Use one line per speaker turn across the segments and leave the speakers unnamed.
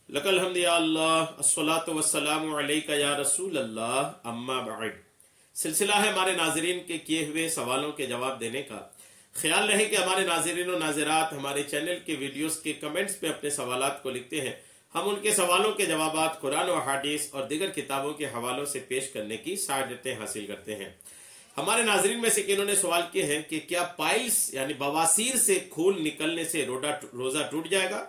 लकल हम्द या अल्लाह अस्सलातु वस्सलामु अलैका या रसूल अल्लाह अम्मा बाद। सिलसिला है हमारे नाजरीन के किए हुए सवालों के जवाब देने का। ख्याल रहे कि हमारे नाजरीन और नाजरात हमारे चैनल के वीडियोस के कमेंट्स में अपने सवालात को लिखते हैं। हम उनके सवालों के जवाबात कुरान और हदीस और दीगर किताबों के हवालों से पेश करने की सआदतें हासिल करते हैं। हमारे नाजरीन में से इन्होंने सवाल किए हैं कि क्या पाइल्स यानी बवासीर से खून निकलने से रोजा टूट जाएगा।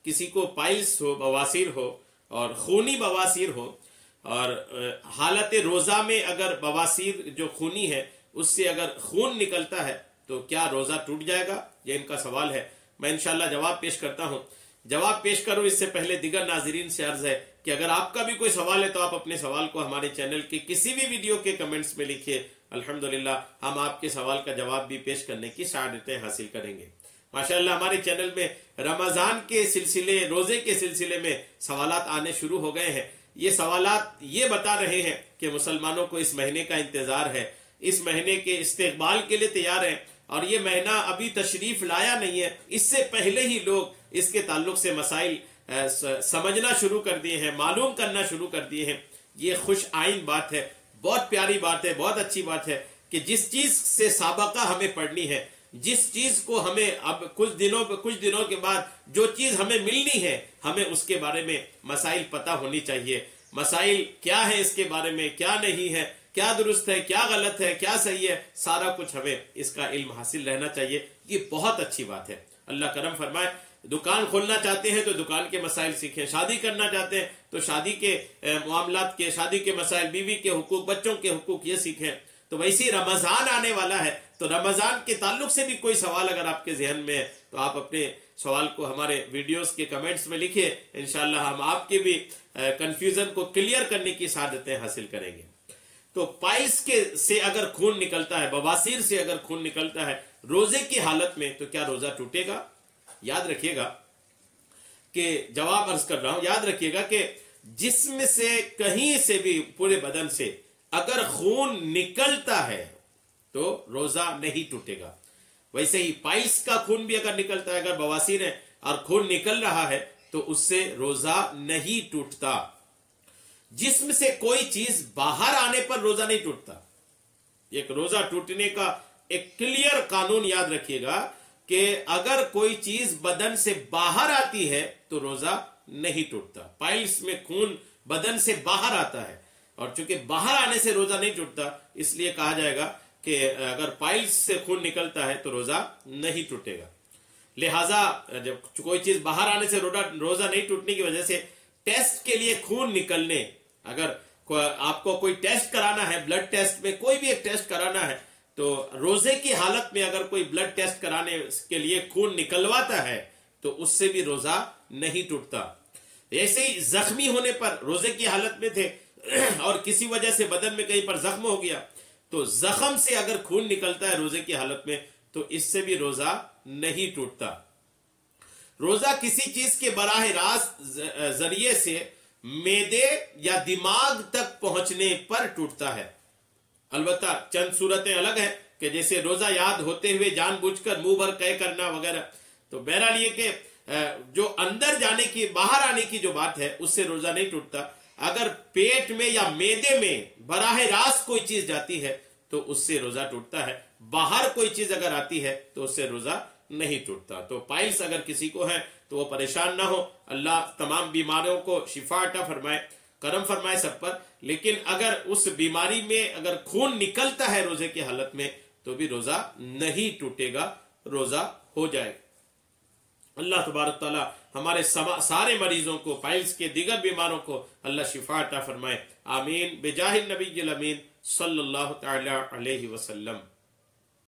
किसी को पाइल्स हो, बवासीर हो और खूनी बवासीर हो और हालत रोजा में अगर बवासीर जो खूनी है उससे अगर खून निकलता है तो क्या रोजा टूट जाएगा, ये इनका सवाल है। मैं इंशाल्लाह जवाब पेश करता हूँ। जवाब पेश करूँ इससे पहले दिगर नाजरीन से अर्ज है कि अगर आपका भी कोई सवाल है तो आप अपने सवाल को हमारे चैनल के किसी भी वीडियो के कमेंट्स में लिखिए। अल्हम्दुलिल्लाह हम आपके सवाल का जवाब भी पेश करने की सआदतें हासिल करेंगे। माशाअल्लाह हमारे चैनल में रमजान के सिलसिले, रोजे के सिलसिले में सवालात आने शुरू हो गए हैं। ये सवालात ये बता रहे हैं कि मुसलमानों को इस महीने का इंतजार है, इस महीने के इस्तेकबाल के लिए तैयार है और ये महीना अभी तशरीफ लाया नहीं है। इससे पहले ही लोग इसके ताल्लुक से मसाइल समझना शुरू कर दिए हैं, मालूम करना शुरू कर दिए हैं। ये खुश आइन बात है, बहुत प्यारी बात है, बहुत अच्छी बात है कि जिस चीज से साबका हमें पढ़नी है, जिस चीज को हमें अब कुछ दिनों के बाद जो चीज हमें मिलनी है, हमें उसके बारे में मसाइल पता होनी चाहिए। मसाइल क्या है, इसके बारे में क्या नहीं है, क्या दुरुस्त है, क्या गलत है, क्या सही है, सारा कुछ हमें इसका इल्म हासिल रहना चाहिए। ये बहुत अच्छी बात है। अल्लाह करम फरमाए। दुकान खोलना चाहते हैं तो दुकान के मसाइल सीखें, शादी करना चाहते हैं तो शादी के मामलात के, शादी के मसाइल, बीवी के हुकूक, बच्चों के हुकूक ये सीखें। तो वैसे रमजान आने वाला है तो रमजान के ताल्लुक से भी कोई सवाल अगर आपके जहन में है तो आप अपने सवाल को हमारे वीडियोस के कमेंट्स में लिखिए। इंशाल्लाह हम आपके भी कंफ्यूजन को क्लियर करने की सआदतें हासिल करेंगे। तो पाइल्स से अगर खून निकलता है, बवासीर से अगर खून निकलता है रोजे की हालत में तो क्या रोजा टूटेगा। याद रखिएगा कि जवाब अर्ज कर रहा हूं, याद रखिएगा कि जिस्म से कहीं से भी पूरे बदन से अगर खून निकलता है तो रोजा नहीं टूटेगा। वैसे ही पाइल्स का खून भी अगर निकलता है, अगर बवासीर है और खून निकल रहा है तो उससे रोजा नहीं टूटता। जिस्म से कोई चीज बाहर आने पर रोजा नहीं टूटता। एक रोजा टूटने का एक क्लियर कानून याद रखिएगा कि अगर कोई चीज बदन से बाहर आती है तो रोजा नहीं टूटता। पाइल्स में खून बदन से बाहर आता है और चूंकि बाहर आने से रोजा नहीं टूटता, इसलिए कहा जाएगा कि अगर पाइल्स से खून निकलता है तो रोजा नहीं टूटेगा। लिहाजा जब कोई चीज बाहर आने से रोजा नहीं टूटने की वजह से टेस्ट के लिए खून निकलने, अगर आपको कोई टेस्ट कराना है, ब्लड टेस्ट में कोई भी एक टेस्ट कराना है तो रोजे की हालत में अगर कोई ब्लड टेस्ट कराने के लिए खून निकलवाता है तो उससे भी रोजा नहीं टूटता। ऐसे ही जख्मी होने पर, रोजे की हालत में थे और किसी वजह से बदन में कहीं पर जख्म हो गया तो जख्म से अगर खून निकलता है रोजे की हालत में तो इससे भी रोजा नहीं टूटता। रोजा किसी चीज के बराह रास्त जरिए से मेदे या दिमाग तक पहुंचने पर टूटता है। अलबत्ता चंद सूरतें अलग हैं कि जैसे रोजा याद होते हुए जानबूझकर मुंह भर कह करना वगैरह। तो बहरहाल ये कि जो अंदर जाने की, बाहर आने की जो बात है उससे रोजा नहीं टूटता। अगर पेट में या मैदे में बराह रास्त कोई चीज जाती है तो उससे रोजा टूटता है। बाहर कोई चीज अगर आती है तो उससे रोजा नहीं टूटता। तो पाइल्स अगर किसी को है तो वो परेशान ना हो। अल्लाह तमाम बीमारियों को शिफा अता फरमाए, करम फरमाए सब पर। लेकिन अगर उस बीमारी में अगर खून निकलता है रोजे की हालत में तो भी रोजा नहीं टूटेगा, रोजा हो जाएगा। अल्लाह तबारक तआला हमारे सारे मरीजों को, पाइल्स के दीगर बीमारों को अल्लाह शिफा अता फरमाए। आमीन बिजाहिन नबील अमीन सल्लल्लाहु तआला अलैहि वसल्लम।